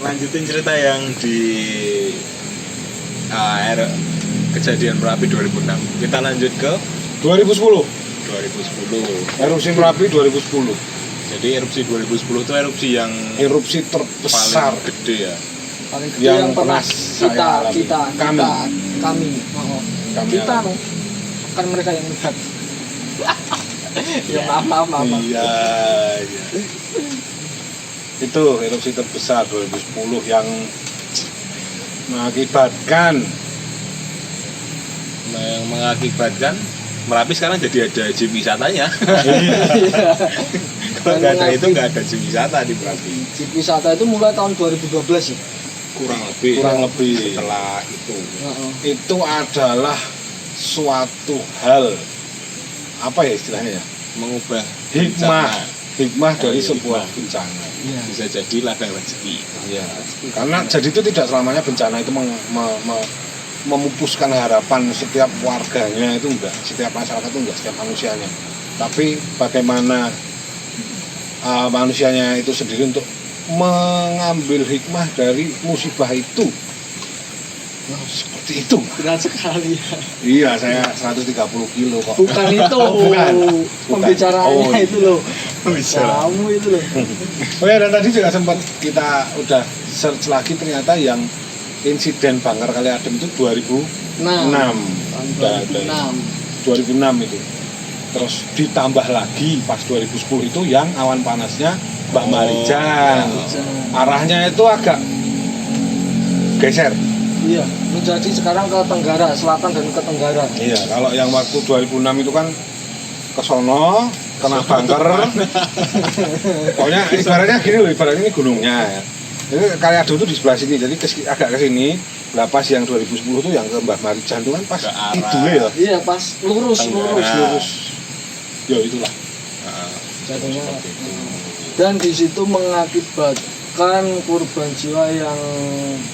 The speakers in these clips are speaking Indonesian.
lanjutin cerita yang di kejadian Merapi 2006. Kita lanjut ke 2010. Erupsi Merapi 2010. Jadi erupsi 2010 itu erupsi yang Erupsi terbesar paling gede ya. Paling gede yang pernah saya alami. kami. Kami Kita alami. kan mereka yang lihat. Ya maaf. Iya. Itu erupsi terbesar 2010 yang mengakibatkan Merapi sekarang jadi ada gym wisatanya. Kalau nggak ada itu nggak ada gym wisata di Merapi. Gym wisata itu mulai tahun 2012 sih. Kurang lebih setelah itu adalah suatu hal apa ya istilahnya ya, mengubah hikmah dari sebuah bencana. Ya. Bisa jadi ladang rezeki. Iya. Karena jadi itu tidak selamanya bencana itu memupuskan harapan setiap warganya, itu enggak, setiap masyarakat itu enggak, setiap manusianya. Tapi bagaimana manusianya itu sendiri untuk mengambil hikmah dari musibah itu. Nah, seperti itu. Berat sekali ya. Iya, saya 130 kilo kok. Bukan itu. Bukan. Pembicaraannya itu loh. Bicara. Kamu itu loh. Oh ya, dan tadi juga sempat kita udah search lagi, ternyata yang insiden Bangkar Kali Adem itu 2006. Udah ada 2006 itu. Terus ditambah lagi pas 2010 itu yang awan panasnya Mbak Marijan. Arahnya itu agak geser. Iya, menjadi sekarang ke Tenggara, selatan dan ke Tenggara. Iya, kalau yang waktu 2006 itu kan ke sono, kena Bangker. Pokoknya ibaratnya gini loh, ibaratnya ini gunungnya ya. Jadi Kali Adem itu di sebelah sini, jadi agak ke sini. Lah pas yang 2010 itu yang ke Mbah Marijan itu kan pas kidule ya. Iya, pas lurus. Ya itulah. Jadinya. Dan di situ mengakibatkan korban jiwa yang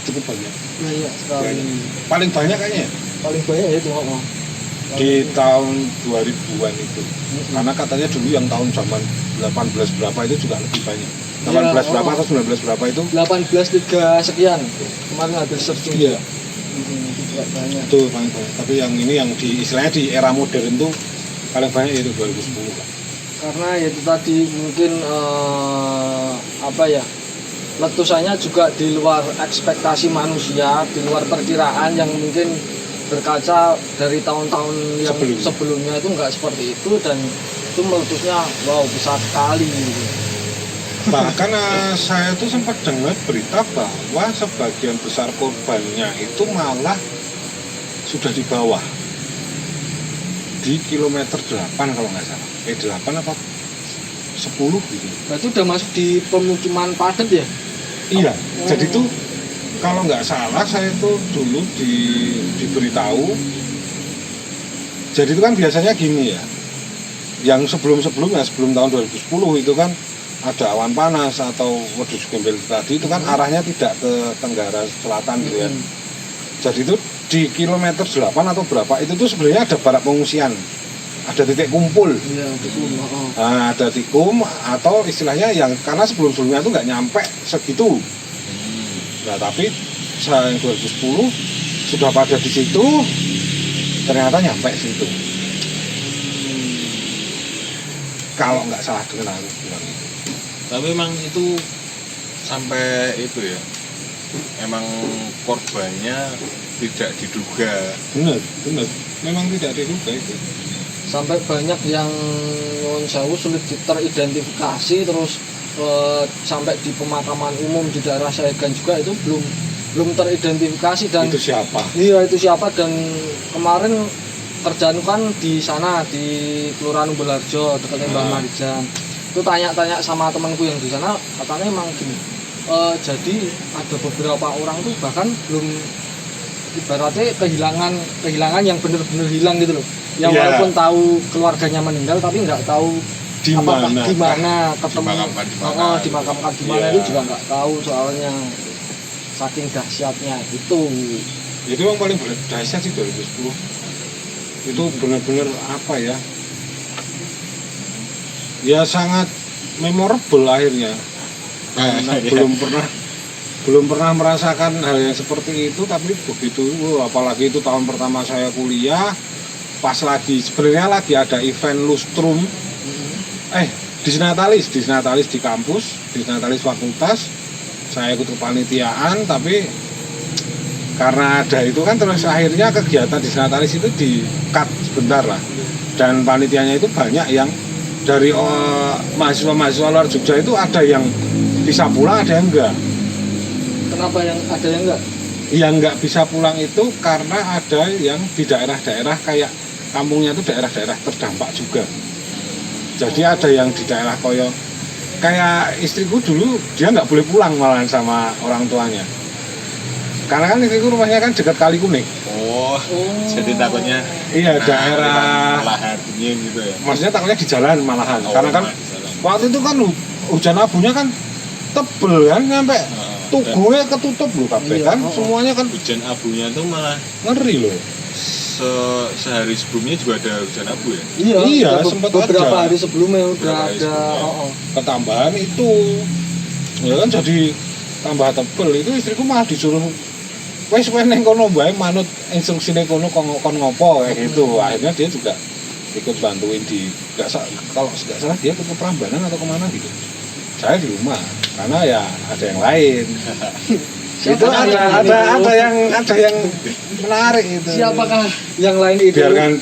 Cukup banyak. banyak sekali. Paling banyak kayaknya ya? Paling banyak ya itu Di tahun 2000-an itu. Karena katanya dulu yang tahun zaman 18 berapa itu juga lebih banyak. 18 berapa atau 19 berapa itu? 18.3 sekian. Kemarin habis searching. Iya. Itu juga banyak. Itu paling banyak. Tapi yang ini yang di istilahnya di era modern tuh paling banyak itu 2010 kan. Karena ya itu tadi mungkin letusannya juga di luar ekspektasi manusia, di luar perkiraan yang mungkin berkaca dari tahun-tahun yang sebelumnya itu nggak seperti itu, dan itu meletusnya besar sekali gitu. Bahkan saya tuh sempat dengar berita bahwa sebagian besar korbannya itu malah sudah di bawah, di kilometer 8 kalau nggak salah. 8 apa 10 gitu. Berarti udah masuk di pemukiman padat ya? Iya. Jadi tuh kalau nggak salah saya tuh dulu diberitahu. Jadi itu kan biasanya gini ya. Yang sebelum tahun 2010 itu kan ada awan panas atau wedus gembel tadi itu kan arahnya tidak ke Tenggara Selatan gitu ya. Jadi itu di kilometer 8 atau berapa itu tuh sebenarnya ada barak pengungsian. Ada titik kumpul. Iya, tikum. Nah, ada tikum atau istilahnya yang karena sebelum-sebelumnya itu nggak nyampe segitu. Nah, tapi yang 2010 sudah pada di situ, ternyata nyampe situ. Kalau nggak salah dengar bilang itu. Tapi memang itu sampai itu ya. Emang korbannya tidak diduga. Benar. Memang tidak diduga itu. Sampai banyak yang nyuwun sewu sulit teridentifikasi, terus sampai di pemakaman umum di daerah Saegan juga itu belum teridentifikasi. Dan itu siapa? Iya, itu siapa. Dan kemarin kerjaan kan di sana di Kelurahan Umbulharjo dekatnya Mbah Marijan. Itu tanya-tanya sama temanku yang di sana, katanya emang gini. Jadi ada beberapa orang tuh bahkan belum, ibaratnya kehilangan yang benar-benar hilang gitu loh. Yang walaupun tahu keluarganya meninggal tapi nggak tahu di mana ketemu, dimakamkan di mana, itu juga nggak tahu soalnya, saking dahsyatnya itu. Itu yang paling dahsyat sih 2010. Itu benar-benar apa ya? Ya sangat memorable akhirnya. Karena belum pernah belum pernah merasakan hal yang seperti itu, tapi begitu apalagi itu tahun pertama saya kuliah, pas lagi sebenarnya lagi ada event lustrum disnatalis di kampus, disnatalis fakultas. Saya ikut kepanitiaan, tapi karena ada itu kan terus akhirnya kegiatan disnatalis itu di-cut sebentar lah. Dan panitianya itu banyak yang dari mahasiswa-mahasiswa luar Jogja itu ada yang bisa pulang, ada yang enggak. Kenapa yang ada yang enggak? Yang enggak bisa pulang itu karena ada yang di daerah-daerah kayak kampungnya itu daerah-daerah terdampak juga. Jadi ada yang di daerah kayak istriku dulu dia nggak boleh pulang malahan sama orang tuanya. Karena kan istriku rumahnya kan dekat Kali Kuning. Oh. Jadi takutnya Iya, daerah lahar dingin gitu ya. maksudnya takutnya di jalan malahan. Karena kan di jalan. waktu itu kan hujan abunya kan tebel kan sampai tubuhnya ketutup loh kabeh kan. Semuanya kan Hujan abunya tuh malah ngeri loh. sehari sebelumnya juga ada hujan abu ya. Iya, sempat beberapa ada. hari sebelumnya udah Beberapa hari ada. sebelumnya. Ketambahan itu ya kan jadi tambah tebel. Itu istriku malah disuruh wes neng kono bae manut instruksine kono kon ngopo kayak gitu. Akhirnya dia juga ikut bantuin kalau nggak salah dia ke Prambanan atau kemana gitu. Saya di rumah karena ya ada yang lain. Itu ada yang menarik itu. Siapakah yang lain itu? Biarkan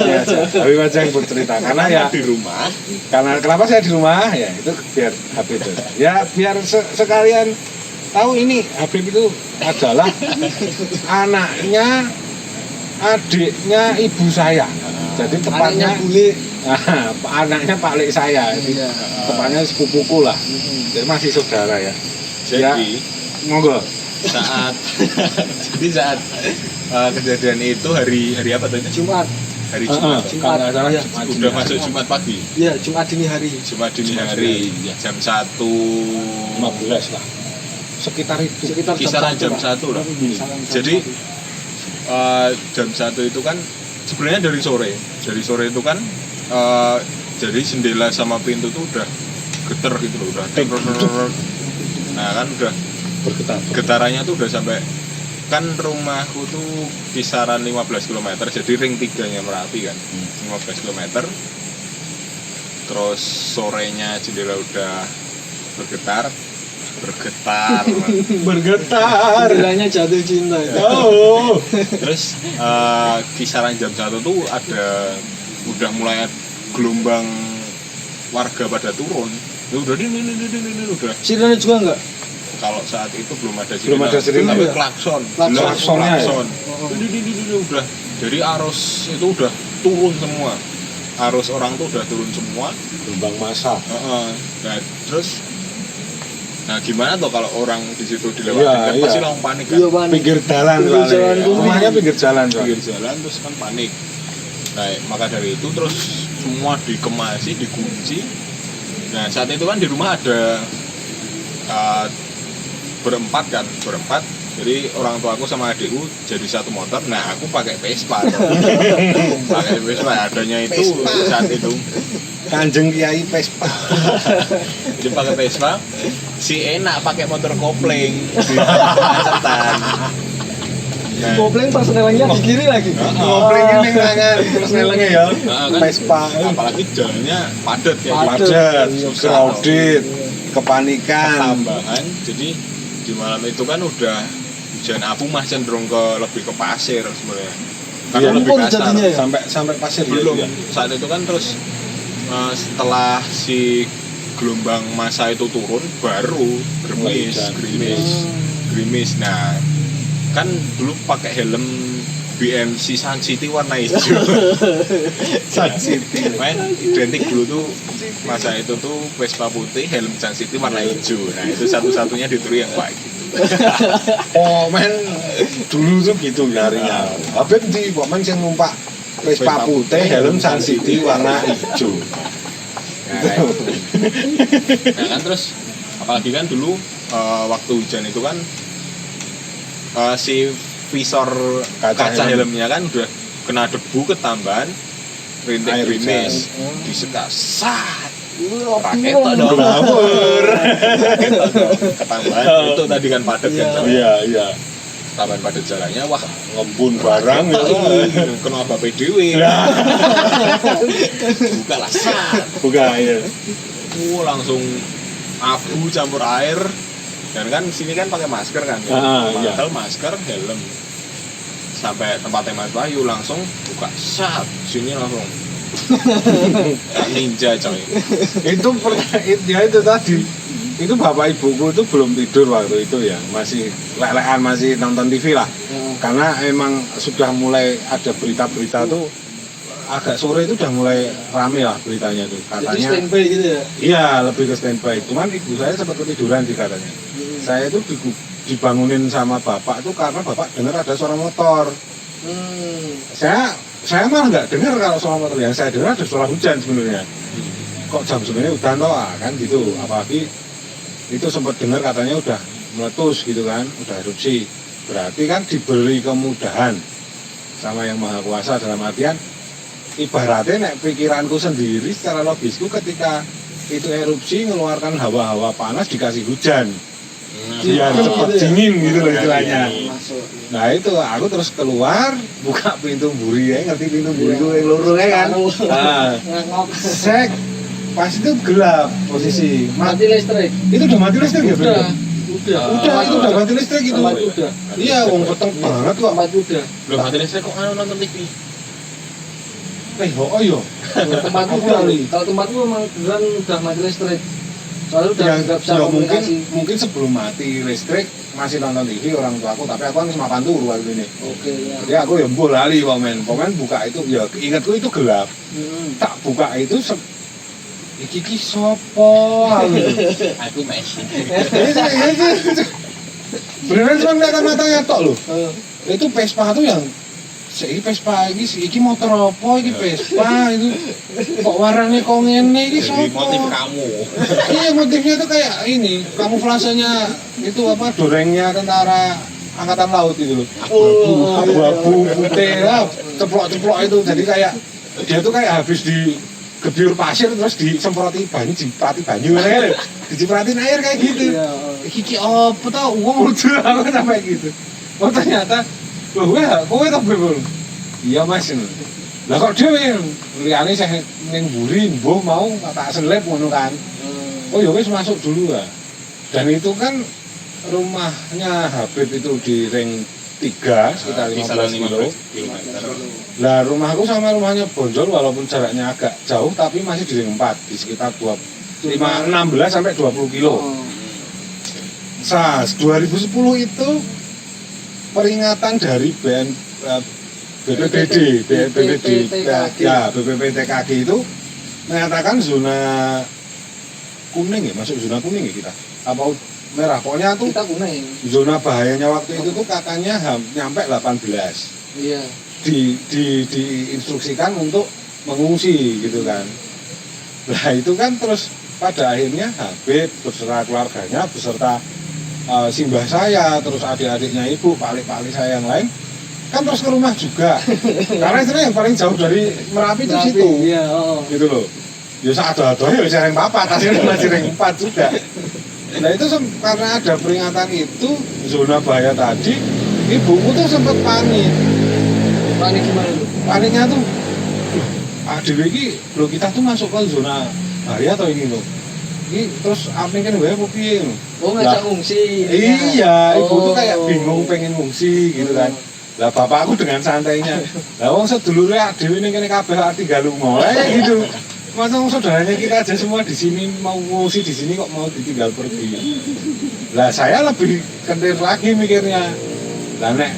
ya, Habib aja yang bercerita karena ya di rumah. karena kenapa saya di rumah ya itu biar Habib itu ya biar sekalian tahu ini Habib itu adalah adiknya ibu saya. Jadi tepatnya Anaknya bule. anaknya Pak Lek saya. Iya. Tepatnya sepupuku lah. Jadi masih saudara ya. Jadi Monggo. saat kejadian itu hari apa tadi? Jumat. Hari Jumat. Jumat. Kalau nggak salah Iya. Jumat Udah dini masuk hari. Jumat pagi. Iya, Jumat dini hari. Jumat dini Jumat hari dini hari, ya. jam 1 15 lah. Sekitar itu. Sekitar kisaran jam Pak. 1 lah. Kisaran jam Jadi 1. jam 1 itu kan sebenarnya dari sore itu kan jadi jendela sama pintu tuh udah geter gitu loh, udah nah kan udah Bergetar. getarannya tuh udah sampai kan rumahku tuh kisaran 15 km jadi ring 3-nya Merapi kan 15 km terus sorenya jendela udah bergetar Jendelanya jatuh cinta ya. Oh. terus kisaran jam 1 tuh udah mulai gelombang warga pada turun ya udah ini udah Sirene juga enggak? kalau saat itu belum ada sirine. tapi Iya. klakson Klaksonnya ya? Ini udah jadi arus itu udah turun semua arus orang tuh udah turun semua Gelombang massa. Nah gimana tuh kalau orang di situ dilewatin Iya, kan iya. pasti langsung panik kan Iya, Pan. Pinggir jalan Pinggir soalnya. jalan kuning. Rumahnya pinggir jalan soalnya. pinggir jalan terus kan panik nah maka dari itu terus semua dikemasi dikunci nah saat itu kan di rumah ada berempat jadi orang tua aku sama adikku jadi satu motor nah aku pakai Vespa adanya itu saat itu Kanjeng Kiai Vespa. dia pakai Vespa si enak pakai motor kopling di macetan nah, Kopling persnelannya di kiri lagi. Ngoplingnya ning tangan terus nelenge ya. kan, Vespa. apalagi jalannya padat kayak gitu. Padat, Iya, crowded, kepanikan. Tambahan jadi di malam itu kan udah hujan abu mah cenderung lebih ke pasir sebenarnya karena Iya, lebih lumpur kasar jadinya ya? Sampai pasir ya, belum ya. saat itu kan terus setelah si gelombang massa itu turun baru gerimis nah kan dulu pakai helm BMC Sun City warna hijau Sun City. main identik dulu tuh masa itu tuh Vespa putih helm Sun City warna hijau nah itu satu-satunya di Turi yang kayak gitu Oh men, dulu tuh gitu nyarinya. Habib di Bomen yang numpak Vespa putih, helm Sun City warna hijau. nah kan terus apalagi kan dulu waktu hujan itu kan si visor kaca helmnya kan udah kena debu ketambahan rintik Air gerimis hujan. disekat sat Raketan dong. Glawur. Raketan dong. Ketambahan itu tadi kan padat kan jalan. Iya. Tambahan padat jalannya, wah Ngembun barang ya. kena bapak dewi. Buka lah sat. Buka ya. Langsung abu campur air. Dan kan sini kan pakai masker kan. Iya. Padahal masker, helm. Sampai tempatnya Mas Bayu langsung buka sat. Sini langsung ninja coy. Ya itu tadi. Itu bapak ibuku itu belum tidur waktu itu ya, masih lelekan, masih nonton TV lah. Karena emang sudah mulai ada berita-berita tuh agak sore itu udah mulai rame lah beritanya tuh. Jadi Katanya standby gitu ya. iya, lebih ke standby. Cuman ibu saya sempat ketiduran sih katanya. Saya itu dibangunin sama bapak tuh karena bapak dengar ada suara motor. Saya malah nggak dengar kalau suara motor, yang saya dengar ada suara hujan sebenarnya. Kok jam segini udah toh kan gitu, apalagi itu sempat dengar katanya udah meletus gitu kan, udah erupsi. Berarti kan diberi kemudahan sama yang Maha Kuasa, dalam artian ibaratnya nek pikiranku sendiri secara logisku ketika itu erupsi mengeluarkan hawa-hawa panas dikasih hujan biar cepat dingin gitu loh istilahnya. Nah itu aku terus keluar buka pintu mburi ya, ngerti pintu mburi itu yang loro ya kan. Sek pas itu gelap posisi. Mati listrik. Itu udah mati listrik ya? Udah Itu udah mati listrik itu. Udah. Iya, wong peteng banget kok. Udah. Belum mati listrik kok nonton TV. Oh iya. Tempatku udah. Kalau tempatku memang beneran udah mati listrik. Soalnya udah nggak bisa komunikasi. Mungkin sebelum mati listrik masih nonton TV orang tua aku, tapi aku kan mapan turu waktu ini. Oke ya. Jadi aku ya mbok lali komen buka itu ya ingatku itu gelap. Tak buka itu iki sopo Aku Messi. Beneran cuma kelihatan matanya tok loh. Itu Vespa tuh yang Vespa iki motor apa iki Vespa itu kok warnanya kok ngene iki sopo? Motif kamu. Iya motifnya tuh kayak ini kamuflasenya itu apa dorengnya tentara angkatan laut itu loh. Abu-abu putih lah, ceplok-ceplok itu jadi kayak dia tuh kayak habis digediur pasir terus disemproti banyu kan, dicipratin air kayak gitu. Iki apa tau uang lucu aku sampai gitu. Oh ternyata kowe tak bebel. Iya Mas. Lah kok dhewe liyane saya ning mburi mbuh mau tak selip ngono kan. Oh ya wis masuk dulu ya. Dan itu kan rumahnya Habib itu di ring 3 sekitar 15 km. Lah rumahku sama rumahnya Bonjol walaupun jaraknya agak jauh tapi masih di ring 4 di sekitar 16 sampai 20 kilo. SAS 2010 itu peringatan dari BPPTKG itu mengatakan zona kuning ya, masuk zona kuning ya kita. Apa merah? Pokoknya tuh Kita kuning. zona bahayanya waktu itu tuh katanya nyampe 18. Iya. Diinstruksikan untuk mengungsi gitu kan. Nah itu kan terus pada akhirnya Habib beserta keluarganya beserta simbah saya, terus adik-adiknya ibu, palik-palik saya yang lain kan terus ke rumah juga. Karena itu yang paling jauh dari Merapi itu situ. Iya, Gitu loh. Ya saat-saat ya bisa ring 4, hasilnya masih ring 4 juga. Nah itu karena ada peringatan itu zona bahaya tadi, ibuku tuh sempat panik. Panik gimana tuh? Paniknya tuh, adik ini, loh kita tuh masuk ke zona bahaya atau ini loh. Ini terus apa kan gue mau piye? Oh ngajak ngungsi. Iya, ibu tuh kayak bingung pengen ngungsi gitu kan. Lah bapakku dengan santainya. Lah wong sedulure dhewe ning kene kabeh arti galungo gitu. Masa saudaranya kita aja semua di sini mau ngungsi di sini kok mau ditinggal pergi. Lah saya lebih kentir lagi mikirnya. Lah nek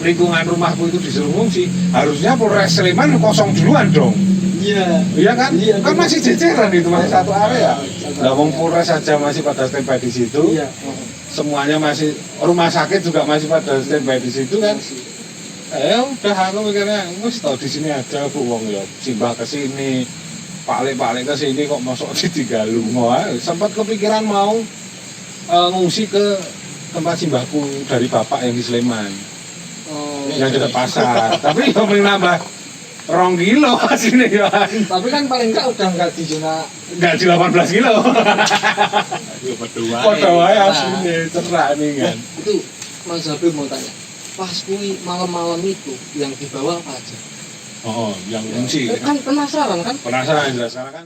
lingkungan rumahku itu disuruh ngungsi, harusnya Polres Sleman kosong duluan dong. Iya kan? Kan masih jejeran itu, masih satu area. Lah wong Polres saja masih pada standby di situ. Iya. Semuanya masih, rumah sakit juga masih pada standby di situ kan. Udah aku mikirnya wis tau di sini aja Bu wong ya. Simbah ke sini, palik-palik ke sini kok masuk Digalungo. Sempat kepikiran mau ngungsi ke tempat simbahku dari bapak yang di Sleman. Yang dekat pasar. Tapi yang paling nambah 2 kilo aslinya ya. Tapi kan paling enggak udah enggak di zona Enggak di 18 kilo. Ayo berdua. Padha wae aslinya cerah nih kan. itu Mas Zabri mau tanya. Pas kui malam-malam itu yang dibawa apa aja? Oh, yang kunci. Kan penasaran kan? Penasaran jelas karena kan